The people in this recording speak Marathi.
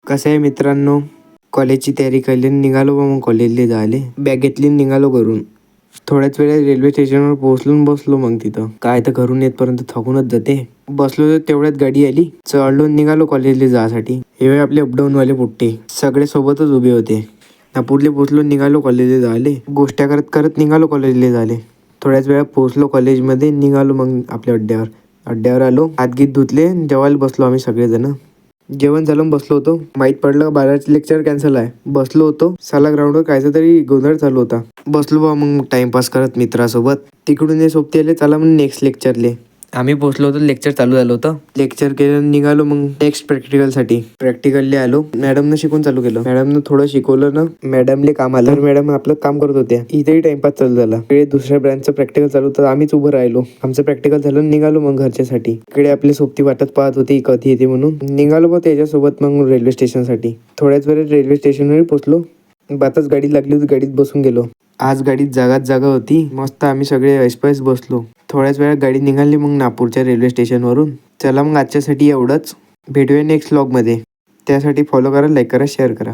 कसं आहे मित्रांनो, कॉलेजची तयारी केली निघालो मग कॉलेजला जायले. बॅग घेतली निघालो घरून. थोड्याच वेळात रेल्वे स्टेशनवर पोहोचलो बसलो. मग तिथं काय तर घरून येतपर्यंत थकूनच जाते. बसलो तर तेवढ्यात गाडी आली. चढलो निघालो कॉलेजला जायसाठी. हे आपले अपडाऊन वाले पुट्टे सगळे सोबतच उभे होते. नागपूरला पोहोचलो निघालो कॉलेजला जायले. गोष्ट्या करत करत निघालो कॉलेजला जायले. थोड्याच वेळात पोहोचलो कॉलेजमध्ये. निघालो मग आपल्या अड्ड्यावर आलो. हात गीत धुतले. जेवायला बसलो आम्ही सगळेजण. जेवण झालं बसलो होतो. माहीत पडलं 12चे लेक्चर कॅन्सल आहे. बसलो होतो. साला ग्राउंडवर कायचा तरी गोंधळ चालू होता. बसलो बा मग टाइमपास करत मित्रासोबत. तिकडून हे सोबती आले, चला मग नेक्स्ट लेक्चरले. आम्ही पोहोचलो होतो. लेक्चर चालू झालं होतं. लेक्चर केलं निघालो मग नेक्स्ट प्रॅक्टिकलसाठी. प्रॅक्टिकलला आलो. मॅडमनं शिकवून चालू केलं. मॅडमनं थोडं शिकवलं ना, मॅडमले काम आलं. तर मॅडम आपलं काम करत होत्या. इथेही टाइमपास चालू झाला. इकडे दुसऱ्या ब्रँचचं प्रॅक्टिकल चालू होतं. आम्हीच उभं राहिलो. आमचं प्रॅक्टिकल झालं निघालो मग घरच्यासाठी. इकडे आपली सोबती वाटत पाहत होती कधी येते म्हणून. निघालो बा त्याच्यासोबत मग रेल्वे स्टेशनसाठी. थोड्याच वेळात रेल्वे स्टेशनवर पोहोचलो. बातच गाडी लागली होती. गाडीत बसून गेलो. आज गाडीत जागा होती. मस्त आम्ही सगळे ऐसपैस बसलो. थोड्याच वेळात गाडी निघाली मग नागपूरच्या रेल्वे स्टेशनवरून. चला मग आजच्यासाठी एवढंच. भेटूया नेक्स्ट व्लॉगमध्ये. त्यासाठी फॉलो करा, लाईक करा, शेअर करा.